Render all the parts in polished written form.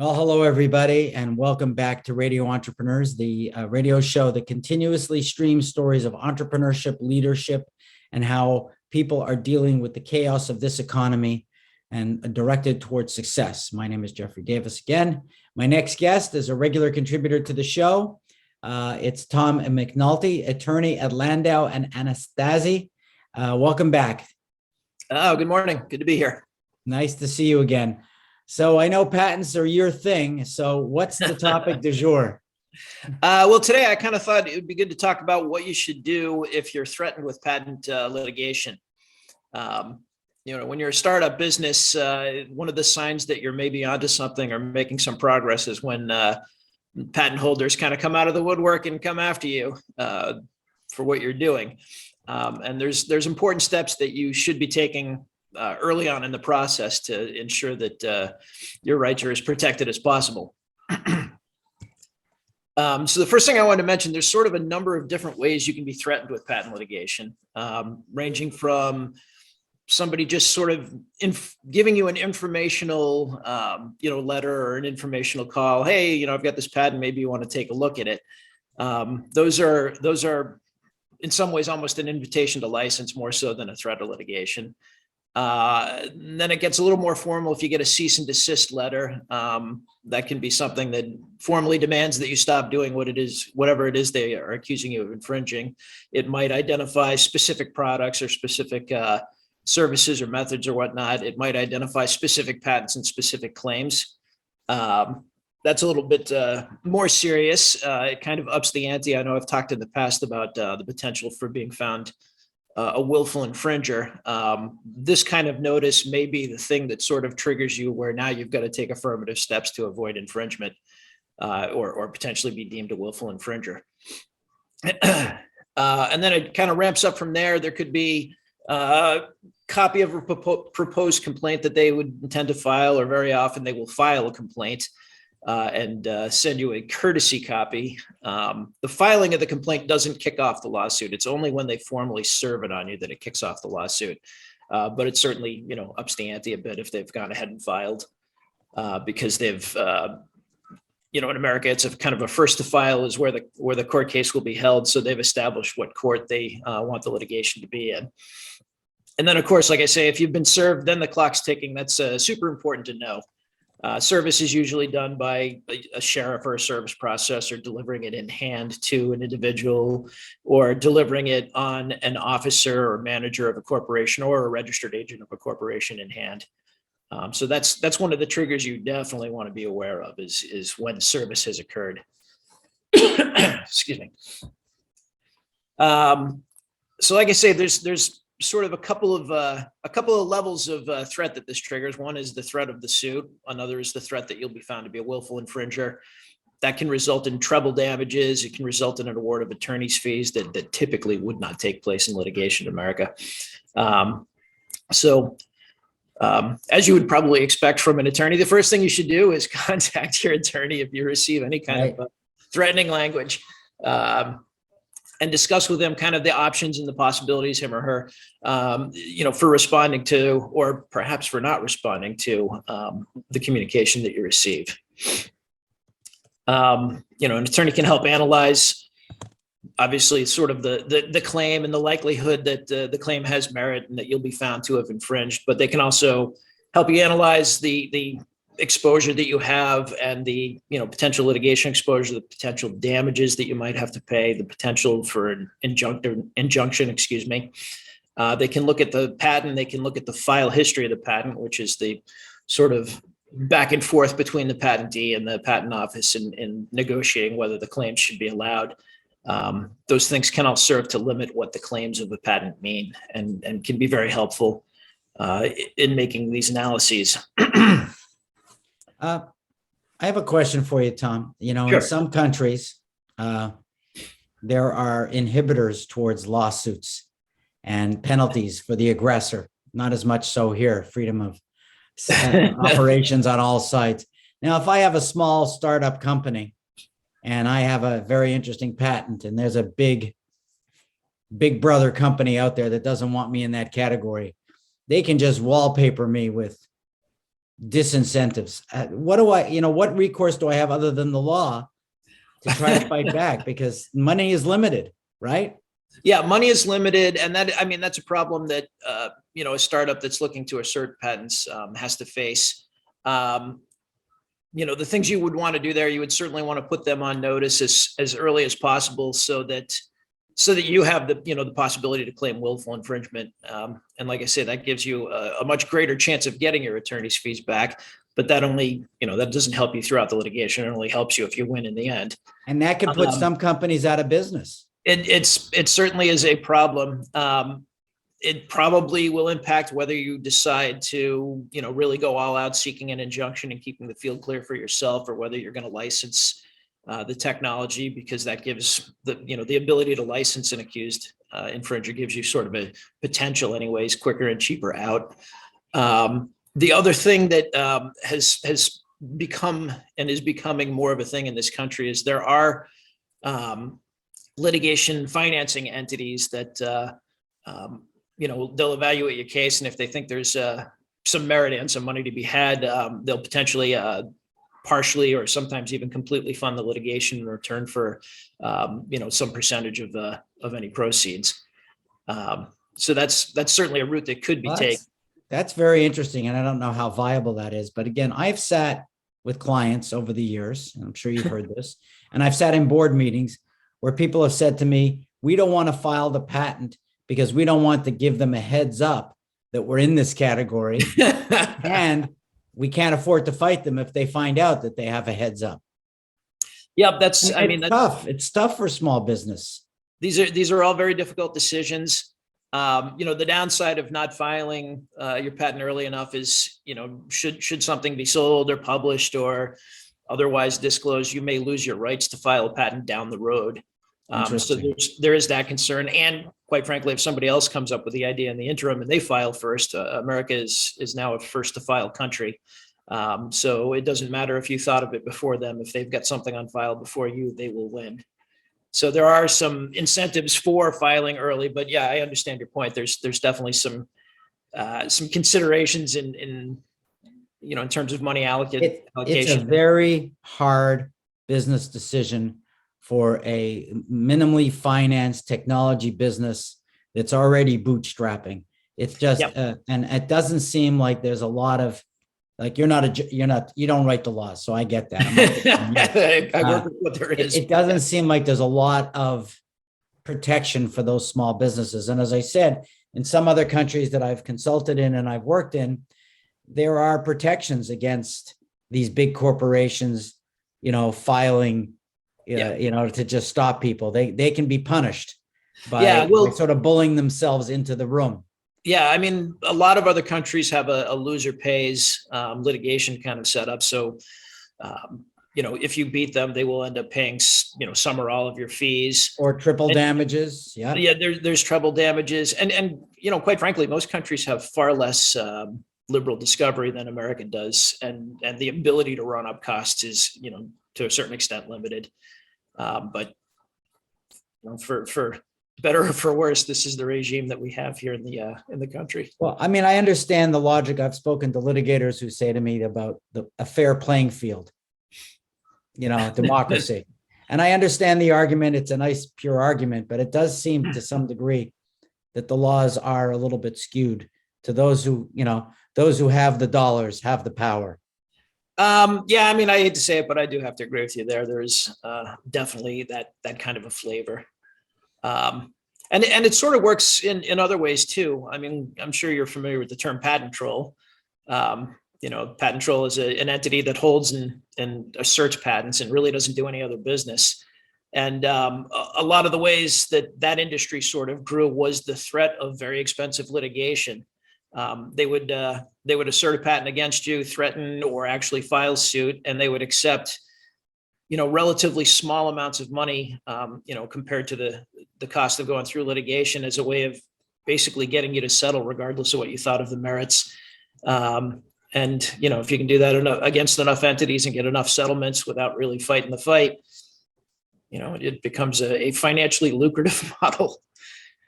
Well, hello, everybody, and welcome back to Radio Entrepreneurs, the radio show that continuously streams stories of entrepreneurship, leadership, and how people are dealing with the chaos of this economy and directed towards success. My name is JDavis again. My next guest is a regular contributor to the show. It's Tom McNulty, attorney at Lando and Anastasi. Welcome back. Oh, good morning. Good to be here. Nice to see you again. So I know patents are your thing. So what's the topic du jour? Well, today I kind of thought it would be good to talk about what you should do if you're threatened with patent litigation. When you're a startup business, one of the signs that you're maybe onto something or making some progress is when patent holders kind of come out of the woodwork and come after you for what you're doing. And there's important steps that you should be taking early on in the process to ensure that your rights are as protected as possible. So the first thing I wanted to mention, there's sort of a number of different ways you can be threatened with patent litigation, ranging from somebody just sort of giving you an informational, letter or an informational call. Hey, I've got this patent. Maybe you want to take a look at it. Those are in some ways almost an invitation to license, more so than a threat of litigation. Then it gets a little more formal if you get a cease and desist letter. That can be something that formally demands that you stop doing whatever it is they are accusing you of infringing. It might identify specific products or specific services or methods or whatnot. It might identify specific patents and specific claims. That's a little bit more serious. It kind of ups the ante. I know I've talked in the past about the potential for being found a willful infringer. This kind of notice may be the thing that sort of triggers you where now you've got to take affirmative steps to avoid infringement or potentially be deemed a willful infringer. And then it kind of ramps up from there. There could be a copy of a proposed complaint that they would intend to file, or very often they will file a complaint and send you a courtesy copy. The filing of the complaint doesn't kick off the lawsuit. It's only when they formally serve it on you that it kicks off the lawsuit. But it certainly, ups the ante a bit if they've gone ahead and filed, because they've, in America, it's a kind of a first to file is where the court case will be held. So they've established what court they want the litigation to be in. And then, of course, like I say, if you've been served, then the clock's ticking. That's super important to know. Service is usually done by a sheriff or a service processor delivering it in hand to an individual, or delivering it on an officer or manager of a corporation or a registered agent of a corporation in hand. So that's one of the triggers you definitely want to be aware of is when service has occurred. Excuse me. So like I say, there's sort of a couple of levels of threat that this triggers. One is the threat of the suit. Another is the threat that you'll be found to be a willful infringer. That can result in treble damages. It can result in an award of attorney's fees that typically would not take place in litigation in America. As you would probably expect from an attorney, the first thing you should do is contact your attorney if you receive any kind of threatening language. And discuss with them kind of the options and the possibilities, him or her, for responding to, or perhaps for not responding to, the communication that you receive. An attorney can help analyze, obviously, sort of the claim and the likelihood that the claim has merit and that you'll be found to have infringed. But they can also help you analyze the exposure that you have and the potential litigation exposure, the potential damages that you might have to pay, the potential for an injunction, excuse me. They can look at the patent. They can look at the file history of the patent, which is the sort of back and forth between the patentee and the patent office in negotiating whether the claims should be allowed. Those things can all serve to limit what the claims of the patent mean and can be very helpful in making these analyses. I have a question for you, Tom. Sure. In some countries, there are inhibitors towards lawsuits and penalties for the aggressor. Not as much so here, freedom of operations on all sides. Now, if I have a small startup company and I have a very interesting patent and there's a big brother company out there that doesn't want me in that category, they can just wallpaper me with disincentives. What do I, what recourse do I have other than the law to try to fight back? Because money is limited, right? Yeah, money is limited, and that's a problem that a startup that's looking to assert patents has to face. The things you would want to do there, you would certainly want to put them on notice as early as possible, so that you have the possibility to claim willful infringement. And like I said, that gives you a much greater chance of getting your attorney's fees back. But that only, that doesn't help you throughout the litigation. It only helps you if you win in the end. And that can put some companies out of business. It certainly is a problem. It probably will impact whether you decide to, really go all out seeking an injunction and keeping the field clear for yourself, or whether you're going to license the technology, because that gives the ability to license an accused infringer gives you sort of a potential, anyways, quicker and cheaper out. The other thing that has become and is becoming more of a thing in this country is there are litigation financing entities that they'll evaluate your case, and if they think there's some merit and some money to be had, they'll potentially partially or sometimes even completely fund the litigation in return for some percentage of any proceeds. So that's certainly a route that could be taken. That's very interesting, and I don't know how viable that is. But again, I've sat with clients over the years, and I'm sure you've heard this, and I've sat in board meetings where people have said to me, we don't want to file the patent because we don't want to give them a heads up that we're in this category, and we can't afford to fight them if they find out that they have a heads up. Yeah, that's tough. It's tough for small business. These are all very difficult decisions. The downside of not filing your patent early enough is, should something be sold or published or otherwise disclosed, you may lose your rights to file a patent down the road. So there is that concern. And quite frankly, if somebody else comes up with the idea in the interim and they file first, America is now a first to file country. So it doesn't matter if you thought of it before them. If they've got something on file before you, they will win. So there are some incentives for filing early, but yeah, I understand your point. There's definitely some considerations in terms of money allocation. It's a very hard business decision for a minimally financed technology business that's already bootstrapping. It's just, and it doesn't seem like there's a lot of, like, you don't write the laws. So I get that. I work with what there is. It doesn't seem like there's a lot of protection for those small businesses. And as I said, in some other countries that I've consulted in and I've worked in, there are protections against these big corporations, filing, to just stop people. They can be punished by sort of bullying themselves into the room. Yeah, a lot of other countries have a loser pays litigation kind of setup. So, if you beat them, they will end up paying, some or all of your fees. Or triple damages. Yeah. Yeah, there's treble damages. And quite frankly, most countries have far less liberal discovery than America does. And the ability to run up costs is, to a certain extent limited. But for better or for worse, this is the regime that we have here in the country. Well, I understand the logic. I've spoken to litigators who say to me about a fair playing field, democracy. And I understand the argument. It's a nice, pure argument, but it does seem to some degree that the laws are a little bit skewed to those who have the dollars, have the power. I hate to say it, but I do have to agree with you there. There's definitely that kind of a flavor. And it sort of works in other ways too. I'm sure you're familiar with the term patent troll. Patent troll is an entity that holds and asserts patents and really doesn't do any other business. And a lot of the ways that industry sort of grew was the threat of very expensive litigation. They would assert a patent against you, threaten or actually file suit, and they would accept relatively small amounts of money, compared to the cost of going through litigation, as a way of basically getting you to settle regardless of what you thought of the merits. And, if you can do that against enough entities and get enough settlements without really fighting the fight, it becomes a financially lucrative model.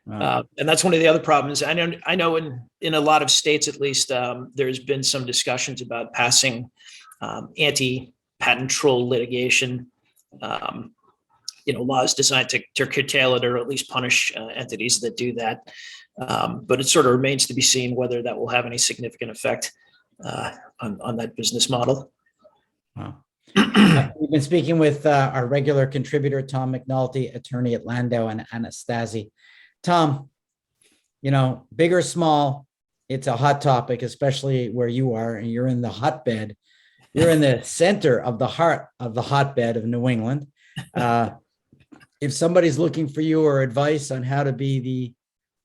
And that's one of the other problems. I know in a lot of states, at least, there's been some discussions about passing anti-patent troll litigation, laws designed to curtail it or at least punish entities that do that. But it sort of remains to be seen whether that will have any significant effect on that business model. Wow. We've been speaking with our regular contributor, Tom McNulty, attorney at Lando and Anastasi. Tom, big or small, it's a hot topic, especially where you are, and you're in the hotbed. You're in the center of the heart of the hotbed of New England. If somebody's looking for you or advice on how to be the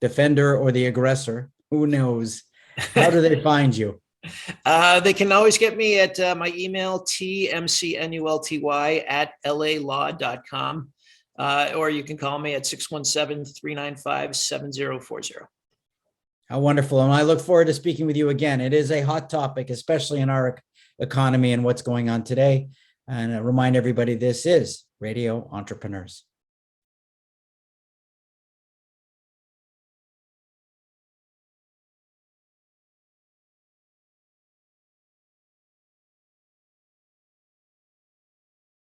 defender or the aggressor, who knows? How do they find you? They can always get me at my email, tmcnulty@lalaw.com. Or you can call me at 617-395-7040. How wonderful. And I look forward to speaking with you again. It is a hot topic, especially in our economy and what's going on today. And I remind everybody, this is Radio Entrepreneurs.